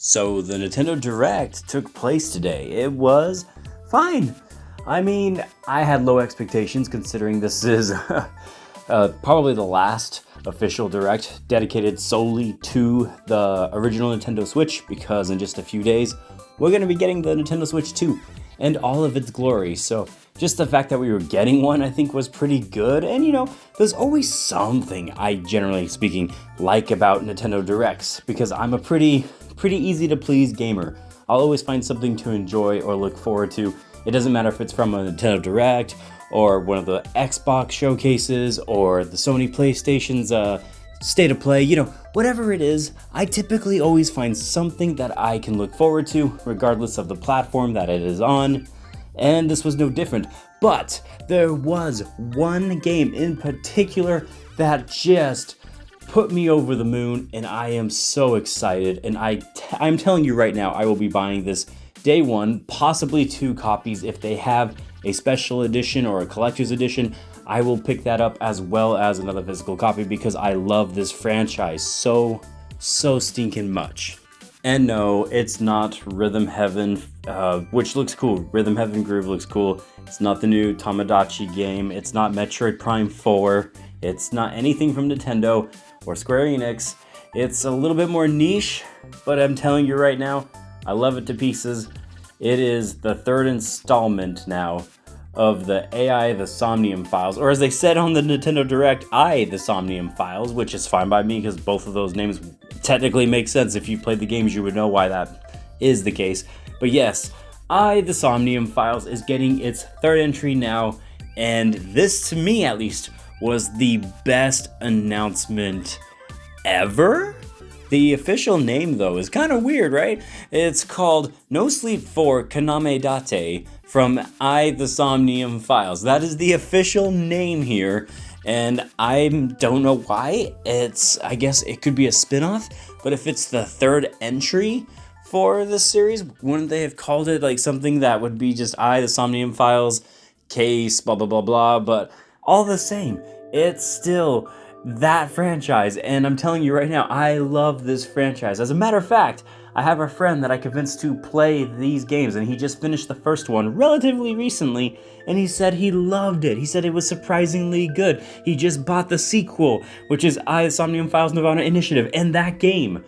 So the Nintendo Direct took place today. It was fine. I mean, I had low expectations considering this is probably the last official Direct dedicated solely to the original Nintendo Switch, because in just a few days, we're going to be getting the Nintendo Switch 2 and all of its glory. So just the fact that we were getting one, I think, was pretty good. And there's always something I, generally speaking, like about Nintendo Directs, because I'm a pretty easy to please gamer. I'll always find something to enjoy or look forward to. It doesn't matter if it's from a Nintendo Direct or one of the Xbox showcases or the Sony PlayStation's State of Play, whatever it is, I typically always find something that I can look forward to, regardless of the platform that it is on, and this was no different. But there was one game in particular that just put me over the moon, and I am so excited, and I'm telling you right now, I will be buying this day one, possibly 2 copies if they have a special edition or a collector's edition. I will pick that up as well as another physical copy because I love this franchise so stinking much. And no, it's not Rhythm Heaven, which looks cool. Rhythm Heaven Groove looks cool. It's not the new Tamagotchi game. It's not Metroid Prime 4. It's not anything from Nintendo or Square Enix. It's a little bit more niche, but I'm telling you right now, I love it to pieces. It is the 3rd installment now of the AI the Somnium Files, or as they said on the Nintendo Direct, I the Somnium Files, which is fine by me because both of those names technically make sense. If you played the games, you would know why that is the case. But yes, I the Somnium Files is getting its 3rd entry now, and this, to me at least, was the best announcement ever? The official name, though, is kind of weird, right? It's called No Sleep for Kaname Date from I the Somnium Files. That is the official name here, and I don't know why. I guess it could be a spin-off, but if it's the 3rd entry for this series, wouldn't they have called it like something that would be just I the Somnium Files, case, blah, blah, blah, blah, but all the same, it's still that franchise, and I'm telling you right now, I love this franchise. As a matter of fact, I have a friend that I convinced to play these games, and he just finished the first one relatively recently, and he said he loved it. He said it was surprisingly good. He just bought the sequel, which is I, the Somnium Files Nirvana Initiative, and that game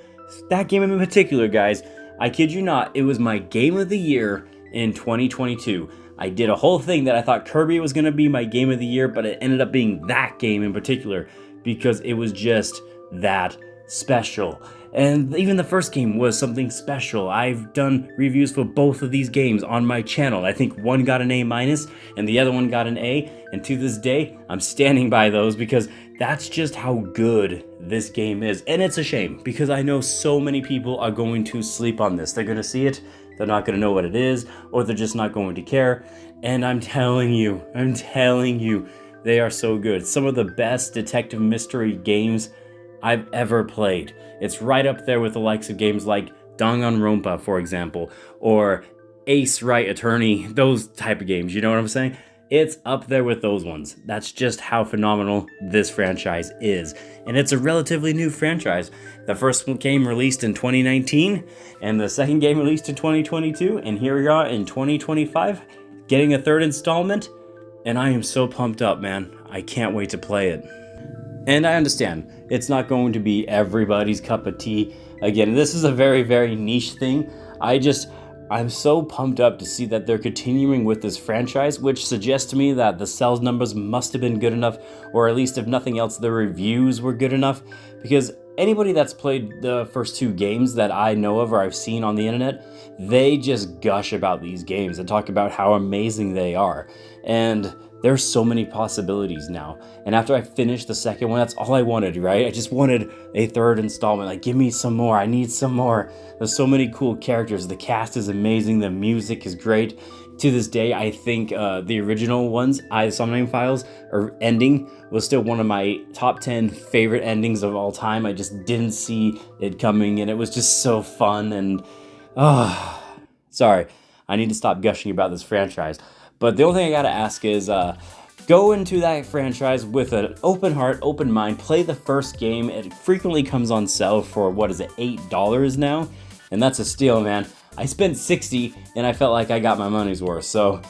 in particular, guys, I kid you not, it was my game of the year in 2022. I did a whole thing that I thought Kirby was going to be my game of the year, but it ended up being that game in particular, because it was just that special. And even the first game was something special. I've done reviews for both of these games on my channel. I think one got an A- and the other one got an A, and to this day, I'm standing by those because that's just how good this game is. And it's a shame, because I know so many people are going to sleep on this. They're going to see it, they're not going to know what it is, or they're just not going to care. And I'm telling you, they are so good. Some of the best detective mystery games I've ever played. It's right up there with the likes of games like Danganronpa, for example, or Ace Wright Attorney, those type of games, you know what I'm saying? It's up there with those ones. That's just how phenomenal this franchise is. And it's a relatively new franchise. The first game released in 2019, and the second game released in 2022, and here we are in 2025, getting a 3rd installment. And I am so pumped up, man. I can't wait to play it. And I understand, it's not going to be everybody's cup of tea. Again, this is a very, very niche thing. I'm so pumped up to see that they're continuing with this franchise, which suggests to me that the sales numbers must have been good enough, or at least if nothing else, the reviews were good enough, because anybody that's played the first 2 games that I know of or I've seen on the internet, they just gush about these games and talk about how amazing they are. And there's so many possibilities now. And after I finished the second one, that's all I wanted, right? I just wanted a 3rd installment. Like, give me some more. I need some more. There's so many cool characters. The cast is amazing. The music is great. To this day, I think the original ones, I the Somnium Files, or ending, was still one of my top 10 favorite endings of all time. I just didn't see it coming, and it was just so fun. And sorry, I need to stop gushing about this franchise. But the only thing I gotta ask is, go into that franchise with an open heart, open mind, play the first game. It frequently comes on sale for, $8 now? and that's a steal, man. I spent 60 and I felt like I got my money's worth. So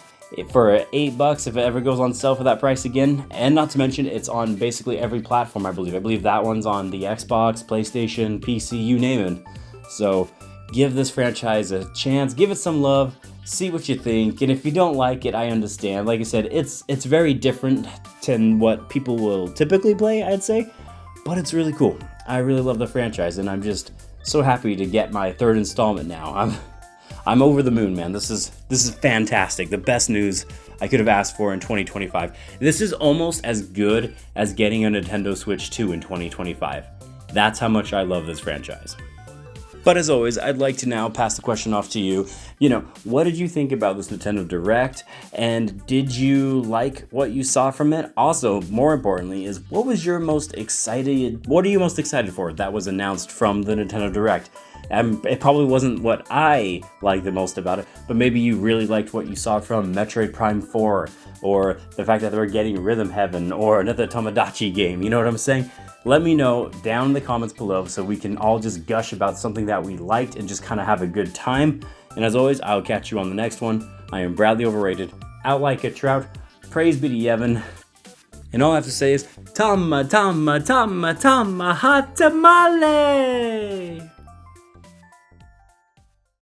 for $8, if it ever goes on sale for that price again, and not to mention it's on basically every platform, I believe. I believe that one's on the Xbox, PlayStation, PC, you name it. So give this franchise a chance, give it some love, see what you think, and if you don't like it, I understand. Like I said, it's very different than what people will typically play, I'd say, but it's really cool. I really love the franchise, and I'm just so happy to get my third installment now. I'm over the moon, man. This is fantastic. The best news I could have asked for in 2025. This is almost as good as getting a Nintendo Switch 2 in 2025. That's how much I love this franchise. But as always, I'd like to now pass the question off to you. What did you think about this Nintendo Direct? And did you like what you saw from it? Also, more importantly, what are you most excited for that was announced from the Nintendo Direct? It probably wasn't what I liked the most about it, but maybe you really liked what you saw from Metroid Prime 4, or the fact that they were getting Rhythm Heaven, or another Tomodachi game, you know what I'm saying? Let me know down in the comments below so we can all just gush about something that we liked and just kind of have a good time. And as always, I'll catch you on the next one. I am Bradley Overrated, out like a trout, praise be to Yevon. And all I have to say is, Tama, Tama, Tama, Tama, hot tamale!